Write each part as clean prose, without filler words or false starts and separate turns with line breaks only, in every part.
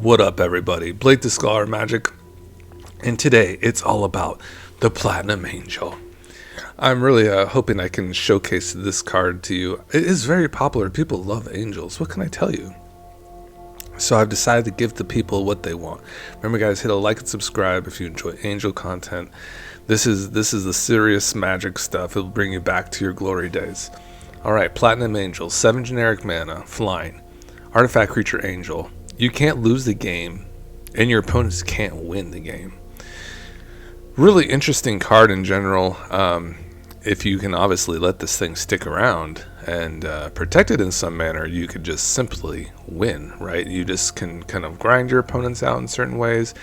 What up, everybody? Blake the Scholar Magic, and today it's all about the Platinum Angel. I'm really hoping I can showcase this card to you. It is very popular. People love angels. What can I tell you? So I've decided to give the people what they want. Remember, guys, hit a like and subscribe if you enjoy angel content. This is the serious magic stuff. It'll bring you back to your glory days. All right, Platinum Angel, 7 generic mana, flying, artifact creature angel. You can't lose the game, and your opponents can't win the game. Really interesting card in general. If you can obviously let this thing stick around and protect it in some manner, you could just simply win, right? You just can kind of grind your opponents out in certain ways.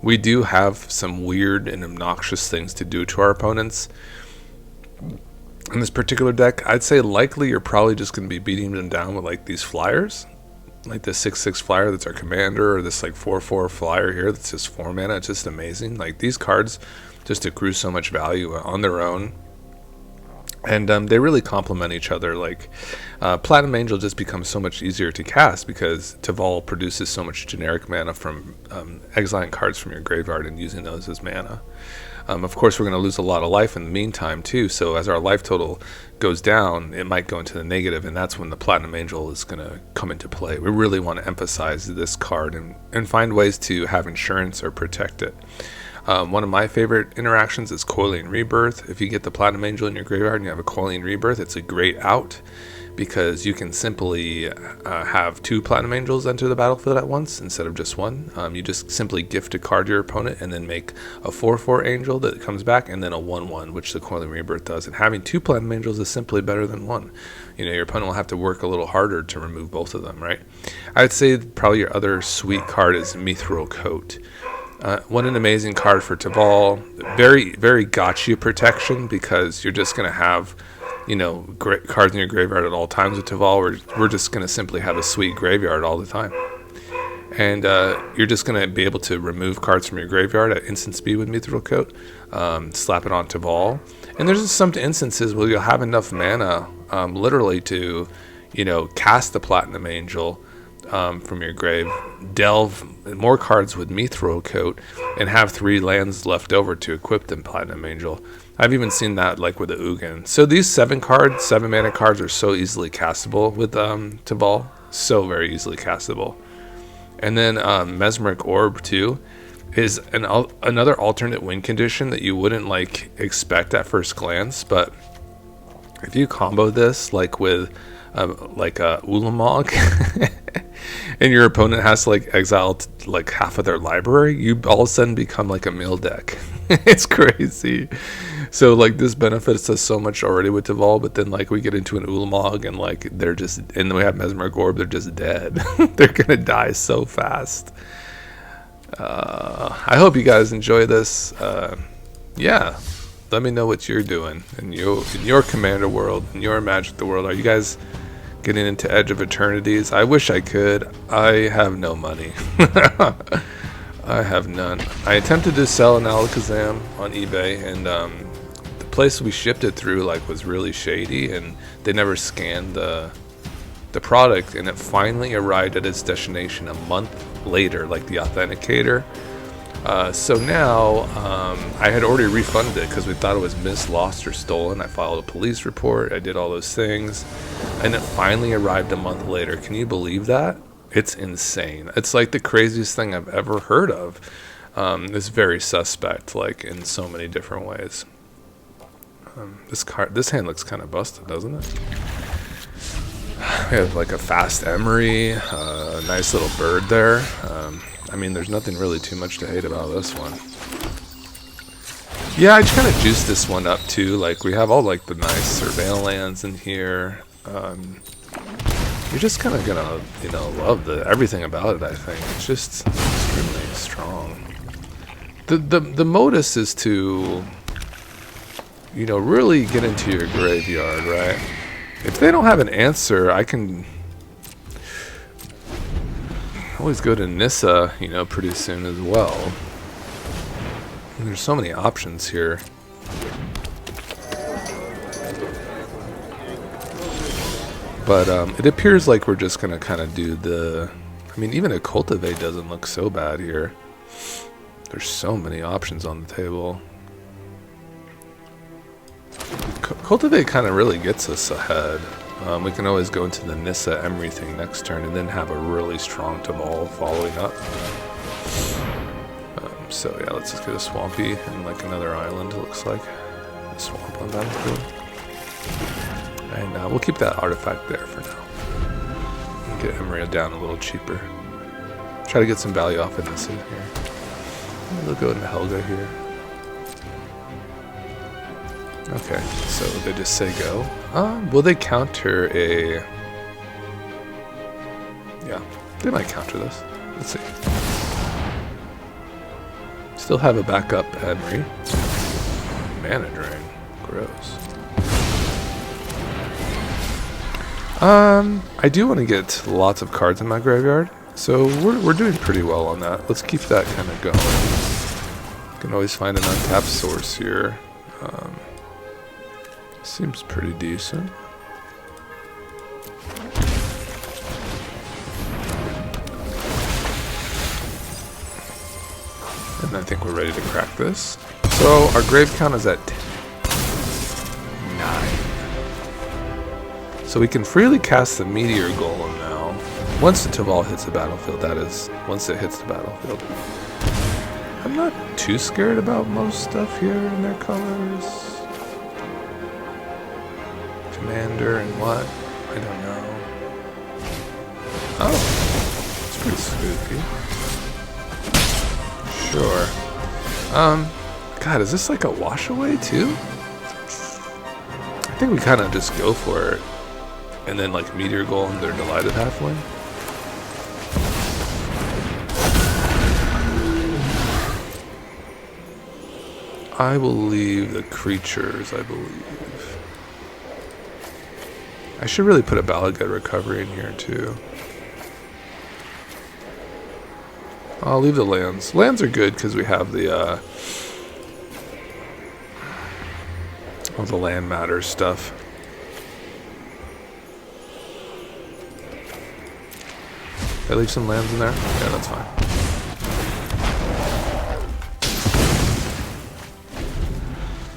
We do have some weird and obnoxious things to do to our opponents. In this particular deck, I'd say likely you're probably just going to be beating them down with like these flyers. Like this 6/6 flyer that's our commander, or this like 4/4 flyer here that's just 4 mana. It's just amazing. Like, these cards just accrue so much value on their own, and they really complement each other. Like, Platinum Angel just becomes so much easier to cast because Teval produces so much generic mana from exiling cards from your graveyard and using those as mana. Of course, we're going to lose a lot of life in the meantime too, so as our life total goes down, it might go into the negative, and that's when the Platinum Angel is going to come into play. We really want to emphasize this card and find ways to have insurance or protect it. One of my favorite interactions is Coiling Rebirth. If you get the Platinum Angel in your graveyard and you have a Coiling Rebirth, it's a great out because you can simply have 2 Platinum Angels enter the battlefield at once instead of just 1. You just simply gift a card to your opponent and then make a 4/4 Angel that comes back, and then a 1/1, which the Coiling Rebirth does. And having 2 Platinum Angels is simply better than 1. You know, your opponent will have to work a little harder to remove both of them, right? I'd say probably your other sweet card is Mithril Coat. What an amazing card for Teval. Very, very gotcha protection, because you're just going to have, you know, great cards in your graveyard at all times with Teval. We're just going to simply have a sweet graveyard all the time. And you're just going to be able to remove cards from your graveyard at instant speed with Mithril Coat, slap it on Teval. And there's just some instances where you'll have enough mana literally to, you know, cast the Platinum Angel from your grave, delve more cards with Mithril Coat, and have 3 lands left over to equip the Platinum Angel. I've even seen that like with the Ugin. So these 7 mana cards are so easily castable with Teval. So very easily castable. And then Mesmeric Orb too is another alternate win condition that you wouldn't like expect at first glance, but if you combo this like with like a Ulamog and your opponent has to like exile like half of their library, you all of a sudden become like a mill deck. It's crazy. So like, this benefits us so much already with Teval, but then like we get into an Ulamog and like and then we have Mesmeric Orb, they're just dead. They're gonna die so fast. I hope you guys enjoy this. Yeah, let me know what you're doing in your Commander world, in your Magic the World. Are you guys getting into Edge of Eternities? I wish I could. I have no money. I have none. I attempted to sell an Alakazam on eBay, and the place we shipped it through like was really shady, and they never scanned the product, and it finally arrived at its destination a month later, like the authenticator. So now I had already refunded it because we thought it was missed, lost, or stolen. I filed a police report. I did all those things, and it finally arrived a month later. Can you believe that? It's insane. It's like the craziest thing I've ever heard of. It's very suspect, like in so many different ways. This hand looks kind of busted, doesn't it? We have like a fast Emery, a nice little bird there. I mean, there's nothing really too much to hate about this one. Yeah, I just kind of juiced this one up too. Like, we have all like the nice Surveil lands in here. You're just kind of gonna, you know, love everything about it. I think it's just extremely strong. The modus is to, you know, really get into your graveyard, right? If they don't have an answer, I can always go to Nissa, you know, pretty soon as well. And there's so many options here. But it appears like we're just going to kind of do the I mean, even a Cultivate doesn't look so bad here. There's so many options on the table. Cultivate kind of really gets us ahead. We can always go into the Nissa Emery thing next turn and then have a really strong Teval following up. So yeah, let's just get a Swampy and like another island, it looks like. A swamp on battlefield. And we'll keep that artifact there for now. Get Emery down a little cheaper. Try to get some value off of Nissa here. We'll go into Helga here. Okay, so they just say go. Will they counter a... Yeah, they might counter this. Let's see. Still have a backup Emery. Mana Drain. Gross. I do want to get lots of cards in my graveyard, so we're doing pretty well on that. Let's keep that kind of going. Can always find an untapped source here. Seems pretty decent. And I think we're ready to crack this. So our grave count is at 9. So we can freely cast the Meteor Golem now. Once the Teval hits the battlefield, that is. Once it hits the battlefield. I'm not too scared about most stuff here in their colors. Commander and what? I don't know. Oh, it's pretty spooky. Sure. God, is this like a wash away too? I think we kind of just go for it. And then like Meteor Golem, they're Delighted Halfling. I will leave the creatures, I believe. I should really put a Ballad Recovery in here too. I'll leave the lands. Lands are good because we have the all the land matters stuff. Did I leave some lands in there? Yeah, that's fine.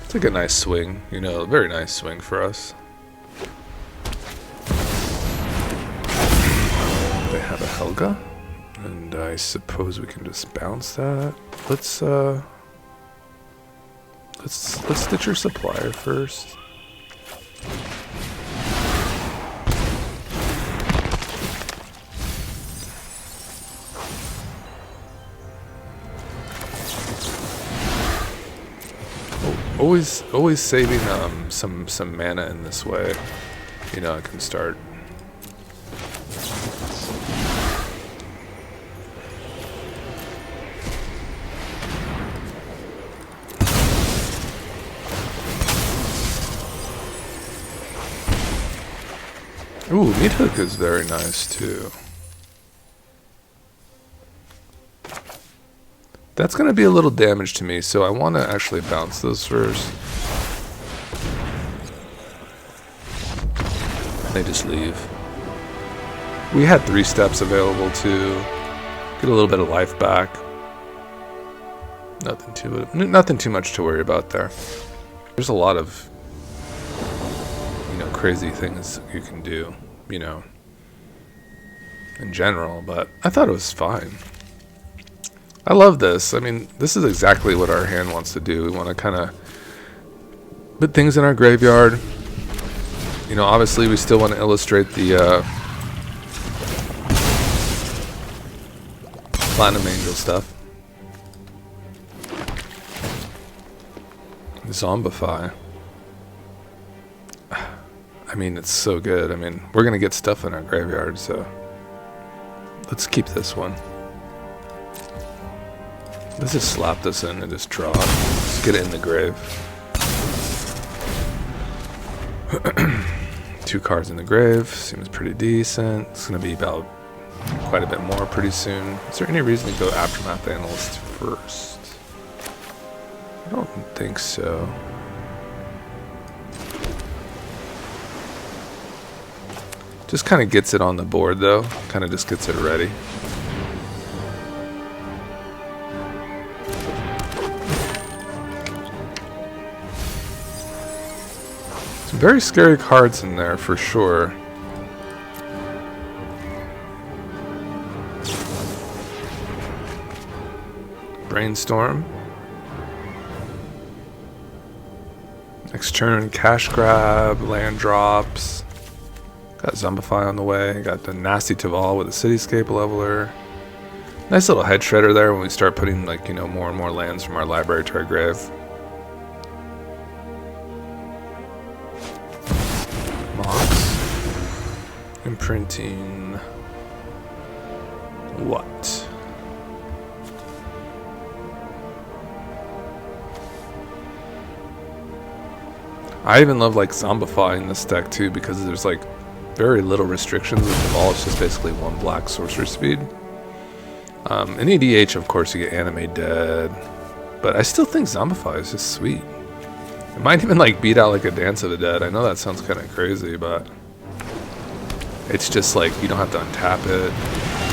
It's like a nice swing, you know, a very nice swing for us. They have a Helga, and I suppose we can just bounce that. Let's stitch your supplier first. Always saving some mana in this way. You know, I can start. Ooh, Meat Hook is very nice too. That's going to be a little damage to me, so I want to actually bounce those first. They just leave. We had 3 steps available to get a little bit of life back. Nothing too much to worry about there. There's a lot of, you know, crazy things you can do, you know, in general, but I thought it was fine. I love this. I mean, this is exactly what our hand wants to do. We want to kind of put things in our graveyard. You know, obviously we still want to illustrate the Platinum Angel stuff. Zombify. I mean, it's so good. I mean, we're going to get stuff in our graveyard, so let's keep this one. Let's just slap this in and just draw it. Let's get it in the grave. 2 cards in the grave. Seems pretty decent. It's going to be about quite a bit more pretty soon. Is there any reason to go Aftermath Analyst first? I don't think so. Just kind of gets it on the board though. Kind of just gets it ready. Very scary cards in there for sure. Brainstorm. Next turn, cash grab, land drops. Got Zombify on the way. Got the nasty Teval with a cityscape leveler. Nice little head shredder there when we start putting, like, you know, more and more lands from our library to our grave. Mox. Imprinting. What? I even love, like, Zombify in this deck too, because there's, like, very little restrictions with Teval. It's just basically 1 black sorcerer speed. In EDH, of course, you get Animate Dead, but I still think Zombify is just sweet. It might even, like, beat out, like, a Dance of the Dead. I know that sounds kind of crazy, but it's just like you don't have to untap it.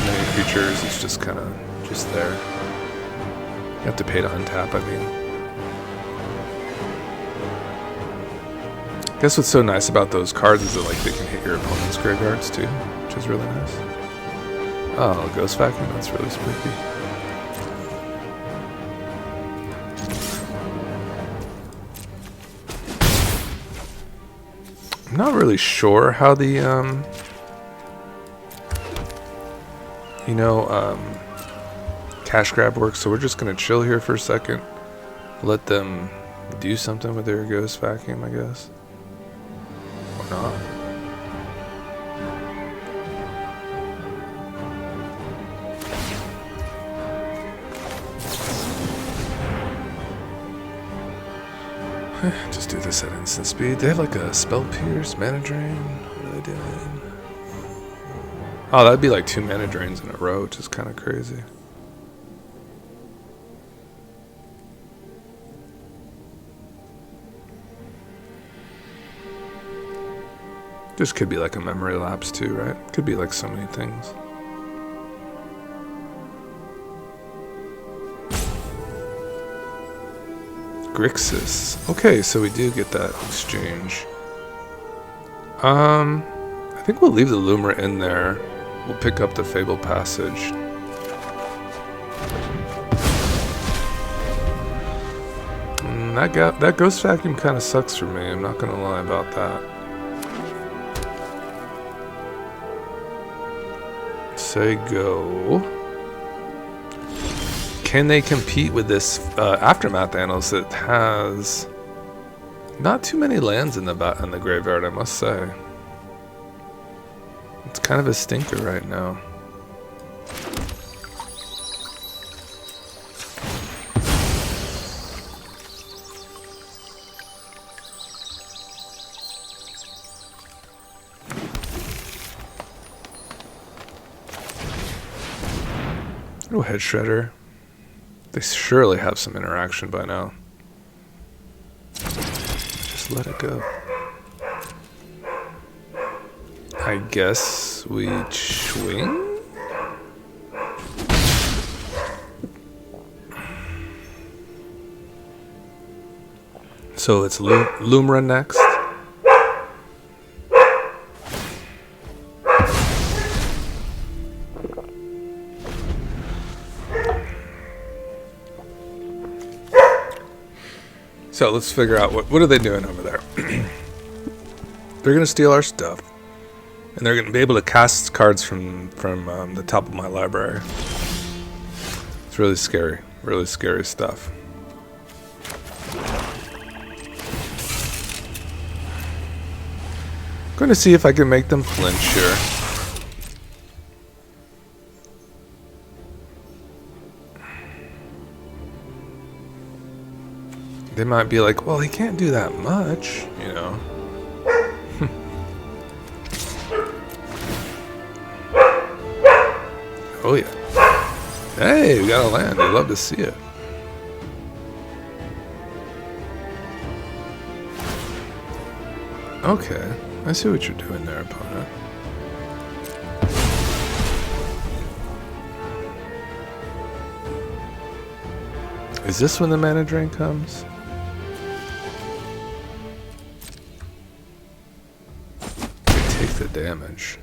Many creatures, it's just kind of just there. You have to pay to untap, I mean. I guess what's so nice about those cards is that, like, they can hit your opponent's graveyards too, which is really nice. Oh, Ghost Vacuum, that's really spooky. I'm not really sure how the cash grab works, so we're just gonna chill here for a second. Let them do something with their Ghost Vacuum, I guess. Or not. Just do this at instant speed. They have like a Spell Pierce, Mana Drain. What are they doing? Oh, that'd be like 2 Mana Drains in a row, which is kind of crazy. This could be like a memory lapse too, right? Could be like so many things. Grixis. Okay, so we do get that exchange. I think we'll leave the Lumra in there. We'll pick up the Fable Passage. That Ghost Vacuum kind of sucks for me. I'm not gonna lie about that. Say go. Can they compete with this Aftermath Annals that has not too many lands in the graveyard, I must say. It's kind of a stinker right now. Oh, Head Shredder. They surely have some interaction by now. Just let it go. I guess we swing? So it's Lumra next. So let's figure out what are they doing over there. They're gonna steal our stuff, and they're gonna be able to cast cards from the top of my library. It's really scary stuff. I'm going to see if I can make them flinch here. They might be like, well, he can't do that much, you know. Oh yeah. Hey, we got a land. I'd love to see it. Okay, I see what you're doing there, opponent. Is this when the mana drain comes? damage.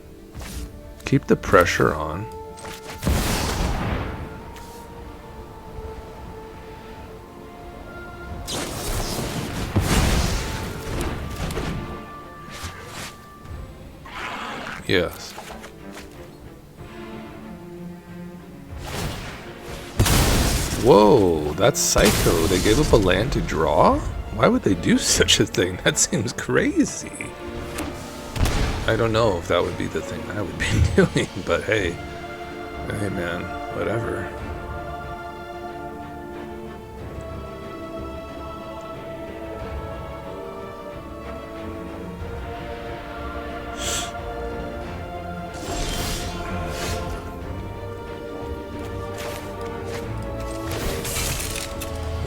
Keep the pressure on. Yes. Whoa, that's psycho. They gave up a land to draw? Why would they do such a thing? That seems crazy. I don't know if that would be the thing I would be doing, but hey. Hey man, whatever.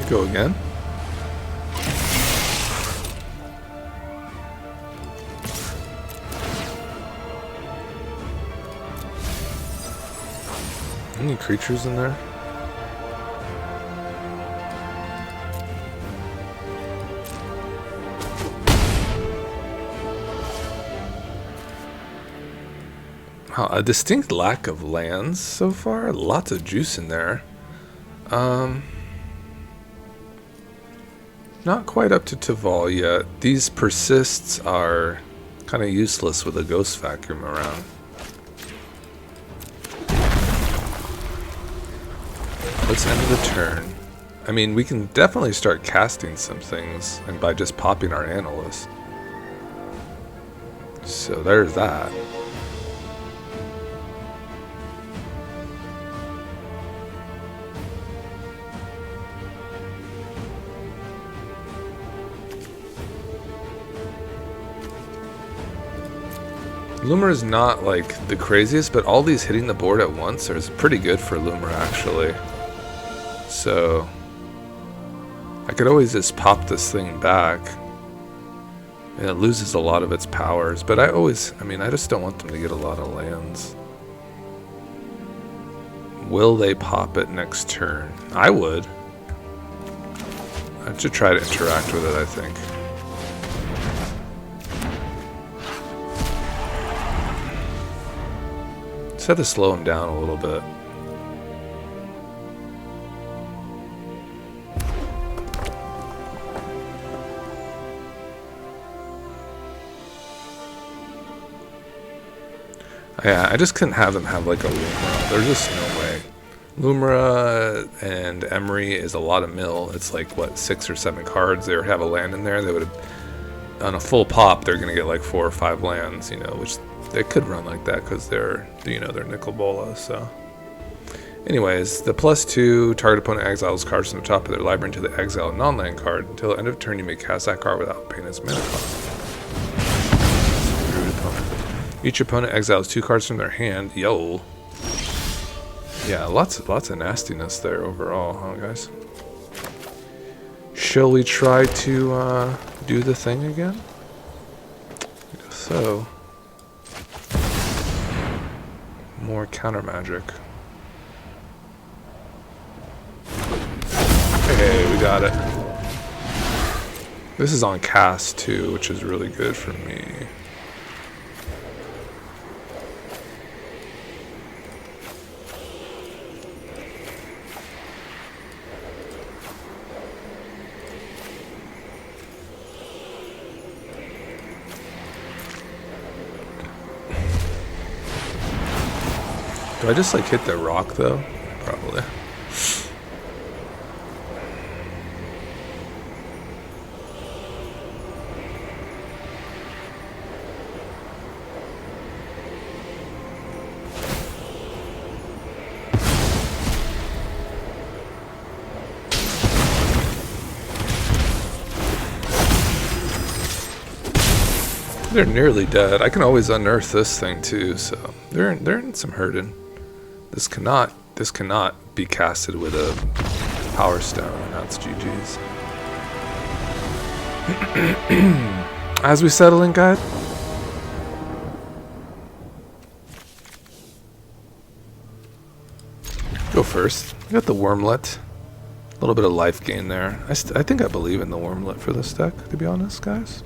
Go again. Any creatures in there? Wow, a distinct lack of lands so far. Lots of juice in there. Not quite up to Teval yet. These persists are kind of useless with a ghost vacuum around. Let's end the turn. I mean, we can definitely start casting some things, and by just popping our analyst. So there's that. Loomer is not like the craziest, but all these hitting the board at once is pretty good for Loomer actually. So I could always just pop this thing back, and it loses a lot of its powers, but I just don't want them to get a lot of lands. Will they pop it next turn? I would. I should try to interact with it, I think. Just have to slow him down a little bit. Yeah, I just couldn't have them have like a Lumra. There's just no way. Lumra and Emery is a lot of mill. It's like, what, 6 or 7 cards. They would have a land in there. They would have, on a full pop, they're going to get like 4 or 5 lands, you know, which they could run like that because they're, you know, they're Nicol Bola, so. Anyways, the +2, target opponent exiles cards from the top of their library into the exile non-land card. Until the end of turn, you may cast that card without paying its mana cost. Rude opponent. Each opponent exiles 2 cards from their hand. Yo. Yeah, lots of nastiness there overall, huh, guys? Shall we try to do the thing again? I guess so. More counter magic. Hey, we got it. This is on cast too, which is really good for me. Do I just like hit the rock though? Probably. They're nearly dead. I can always unearth this thing too, so they're in some hurting. This cannot be casted with a power stone, and that's GG's. As we settle in, guys. Go first. We got the Wormlet. A little bit of life gain there. I think I believe in the Wormlet for this deck, to be honest, guys.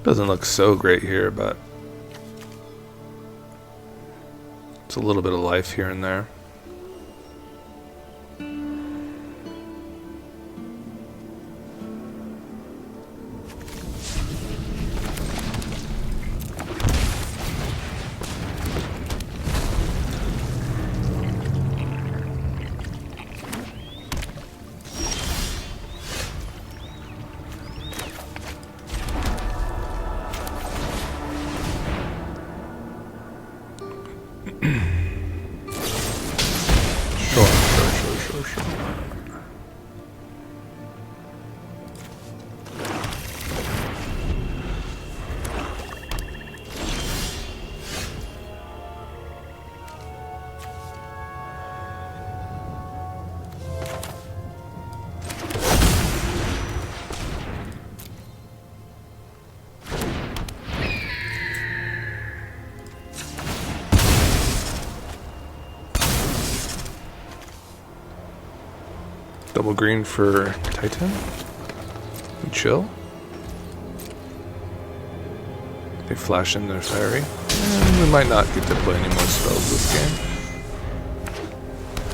Doesn't look so great here, but It's a little bit of life here and there. Sure. Double green for Titan. We chill. They flash in their fairy. And we might not get to play any more spells this game.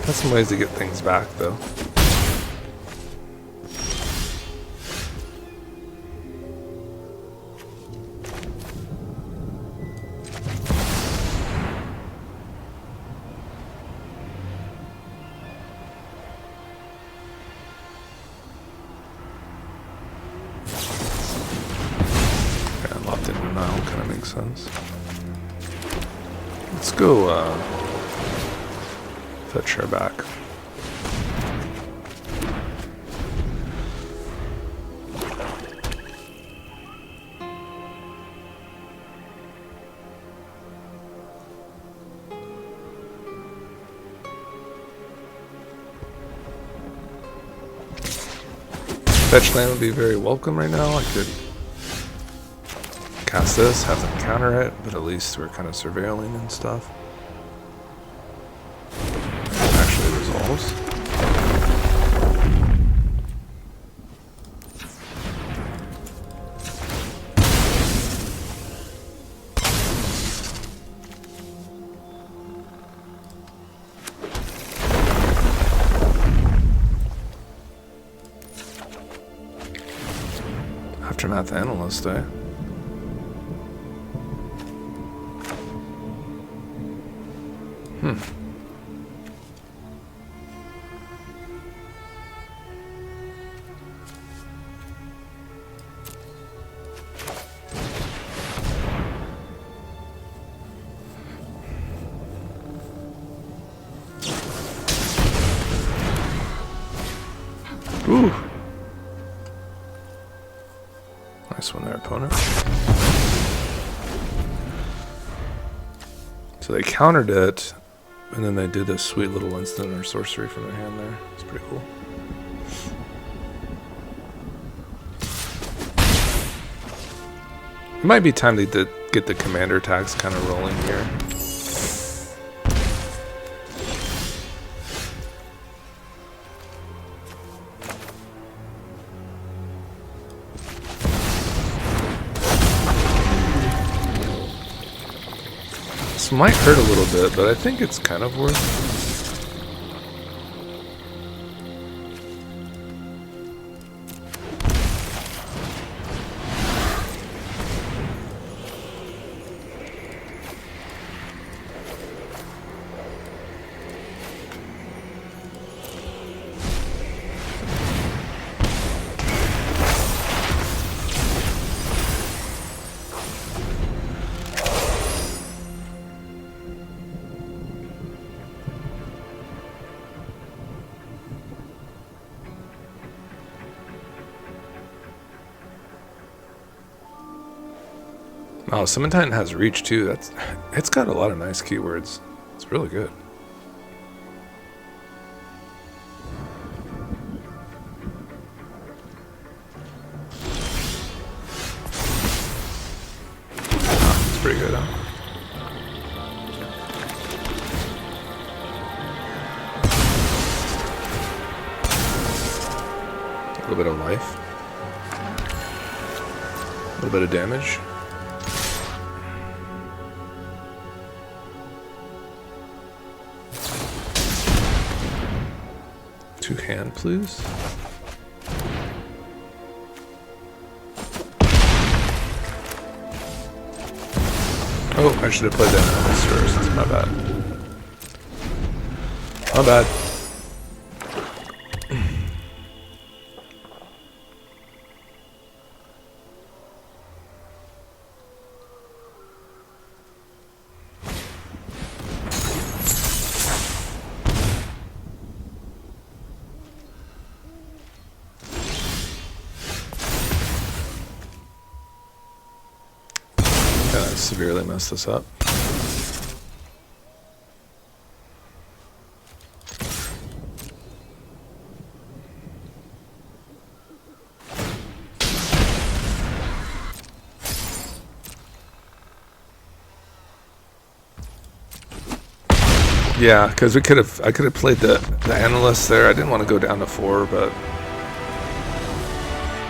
That's some ways to get things back though. Kind of makes sense. Let's go fetch her back. Fetch land would be very welcome right now. I could cast this, have them counter it, but at least we're kind of surveilling and stuff. Actually resolves. Aftermath Analyst, eh? Ooh. Nice one there, opponent. So they countered it, and then they did a sweet little instant or sorcery from their hand there. It's pretty cool. It might be time to get the commander tags kind of rolling here. This might hurt a little bit, but I think it's kind of worth it. Oh, Summon Titan has reach too. It's got a lot of nice keywords. It's really good. It's pretty good, huh? A little bit of life. A little bit of damage. 2 hand, please. Oh, I should have played that Animals first. My bad. My bad. Severely messed this up. Yeah, because I could have played the analyst there. I didn't want to go down to 4, but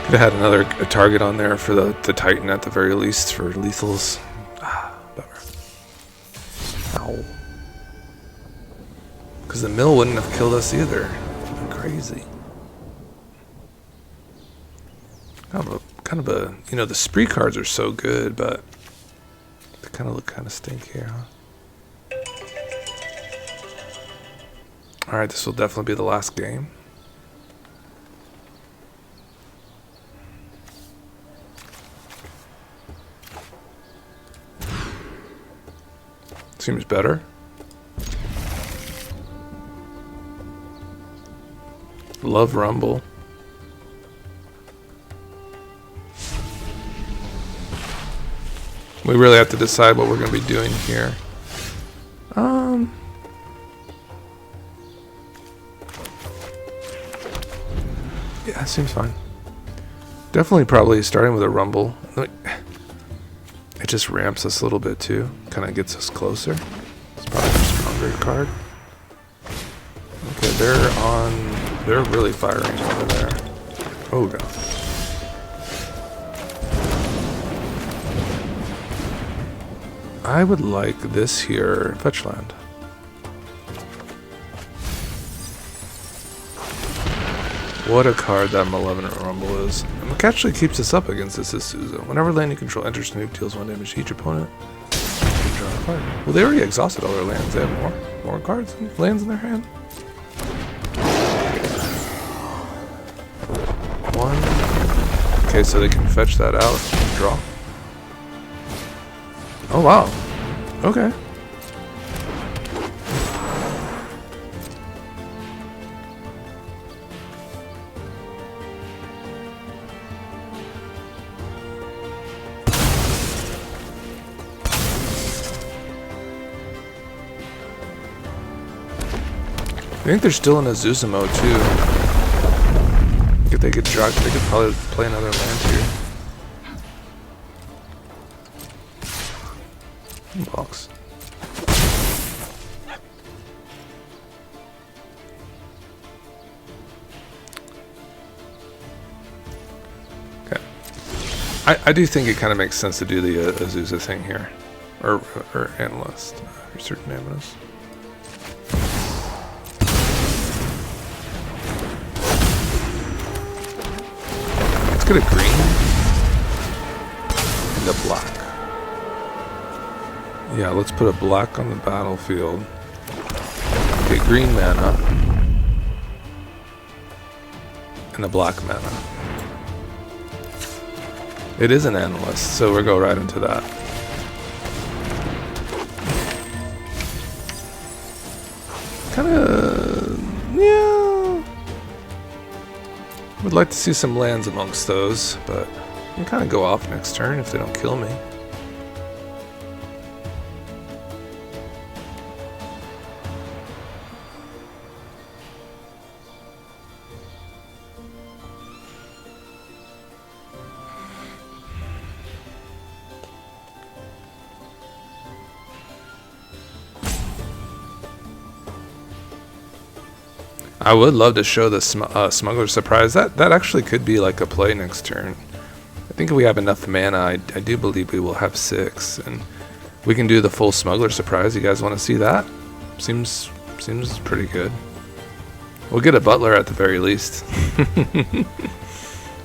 could have had another target on there for the Titan at the very least for lethals. Ow. Because the mill wouldn't have killed us either. Fucking crazy. Kind of a, you know, the spree cards are so good, but they kind of look kind of stinky, huh? Alright, this will definitely be the last game. Seems better. Love Rumble. We really have to decide what we're going to be doing here. Yeah, seems fine. Definitely probably starting with a Rumble. It just ramps us a little bit too. Kind of gets us closer. It's probably a stronger card. Okay, they're really firing over there. Oh god. I would like this here, fetch land. What a card that Malevolent Rumble is. And it actually keeps us up against this Isuzu. Whenever land you control enters the move, deals 1 damage to each opponent. Draw a card. Well, they already exhausted all their lands. They have more cards and lands in their hand. 1. Okay, so they can fetch that out and draw. Oh wow. Okay. I think they're still in a Zuzamo too. If they get drugged, they could probably play another land here. Box. Okay. I do think it kind of makes sense to do the Azusa thing here, or analyst, or certain analysts. Get a green and a black. Yeah, let's put a black on the battlefield. Okay, green mana and a black mana. It is an analyst, so we'll go right into that. Kinda, yeah. Would like to see some lands amongst those, but I can kind of go off next turn if they don't kill me. I would love to show the Smuggler's Surprise. That actually could be like a play next turn. I think if we have enough mana, I do believe we will have 6, and we can do the full Smuggler's Surprise. You guys want to see that? Seems pretty good. We'll get a butler at the very least.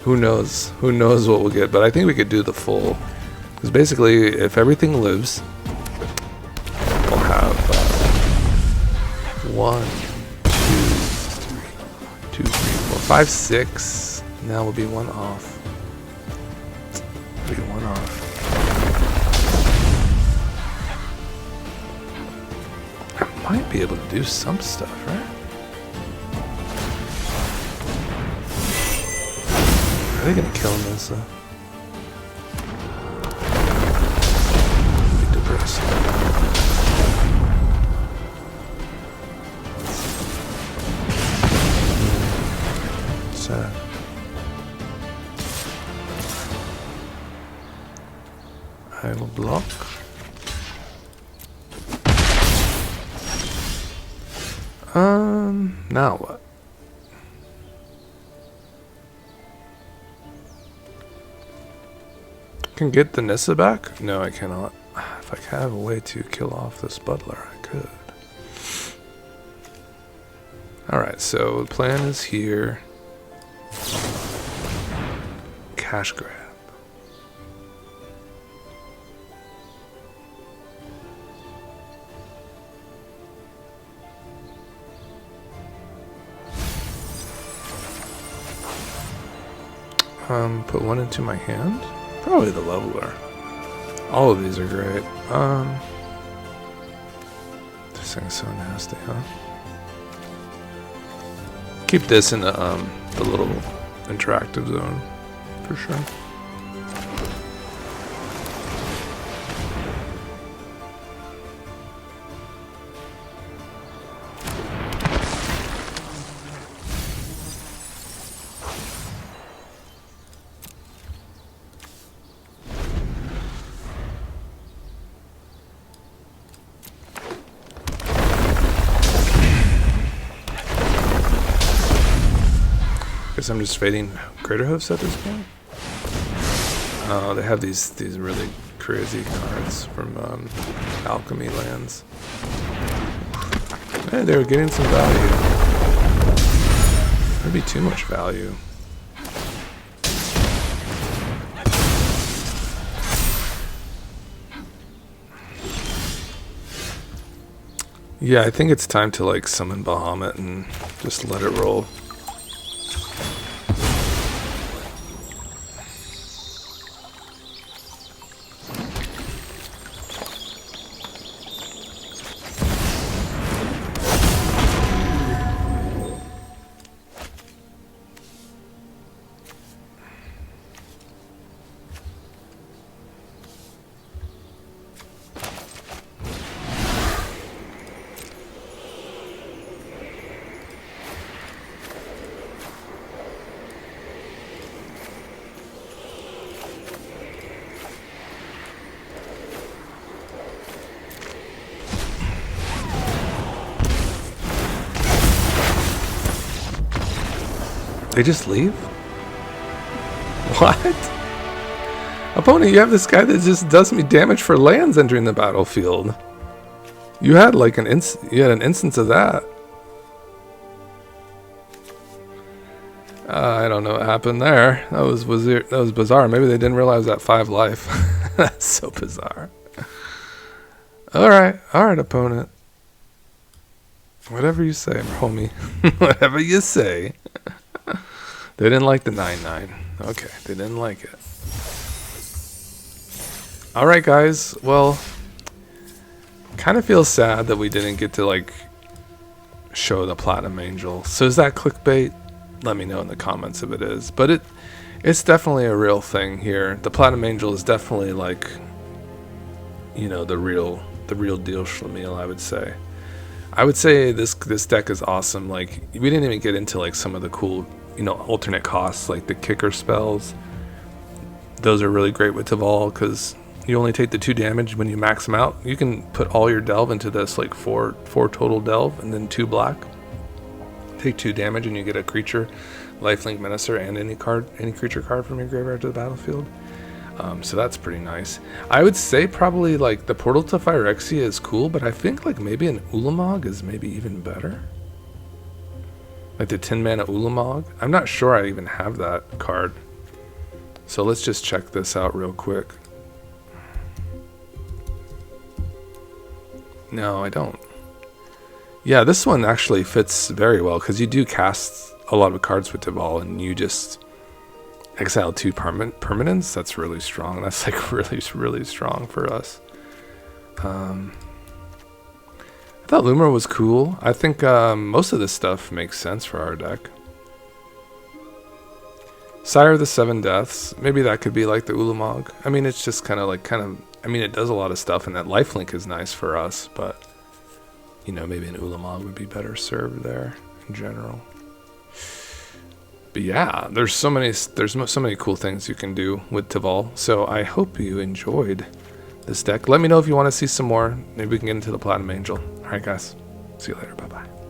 Who knows? Who knows what we'll get? But I think we could do the full. Because basically, if everything lives, we'll have 1, 2, 3, 4, 5, 6. Now we'll be 1 off. Be 1 off. I might be able to do some stuff, right? Are they gonna kill him this? Be depressed. Sad. I will block. Now what? Can get the Nissa back? No, I cannot. If I have a way to kill off this butler, I could. Alright, so the plan is here. Cash grab. Put 1 into my hand. Probably the leveler. All of these are great. This thing's so nasty, huh? Keep this in the little interactive zone for sure. Guess I'm just fading Crater Hoofs at this point. Oh, they have these really crazy cards from Alchemy lands. Hey, they were getting some value. That'd be too much value. Yeah, I think it's time to like summon Bahamut and just let it roll. They just leave? What? Opponent, you have this guy that just does me damage for lands entering the battlefield. You had like an instance of that. I don't know what happened there. That was bizarre. Maybe they didn't realize that 5 life. That's so bizarre. Alright, opponent. Whatever you say, homie. Whatever you say. They didn't like the 9/9. Okay, they didn't like it. Alright guys, well, kind of feels sad that we didn't get to like show the Platinum Angel. So is that clickbait? Let me know in the comments if it is. But it's definitely a real thing here. The Platinum Angel is definitely like, you know, the real deal Schlemiel, I would say. I would say this deck is awesome. Like, we didn't even get into like some of the cool, you know, alternate costs, like the kicker spells. Those are really great with Teval because you only take the 2 damage when you max them out. You can put all your delve into this, like 4 total delve and then 2 black. Take 2 damage and you get a creature, lifelink menacer, and any creature card from your graveyard to the battlefield. So that's pretty nice. I would say probably like the Portal to Phyrexia is cool, but I think like maybe an Ulamog is maybe even better. Like the 10 mana Ulamog. I'm not sure I even have that card. So let's just check this out real quick. No, I don't. Yeah, this one actually fits very well because you do cast a lot of cards with Teval and you just exile 2 permanents. That's really strong. That's like really strong for us. I thought Luma was cool. I think most of this stuff makes sense for our deck. Sire of the Seven Deaths. Maybe that could be like the Ulamog. I mean, it's just kind of, I mean, it does a lot of stuff, and that lifelink is nice for us, but, you know, maybe an Ulamog would be better served there in general. But yeah, there's so many cool things you can do with Teval. So I hope you enjoyed this deck. Let me know if you want to see some more. Maybe we can get into the Platinum Angel. All right, guys. See you later. Bye-bye.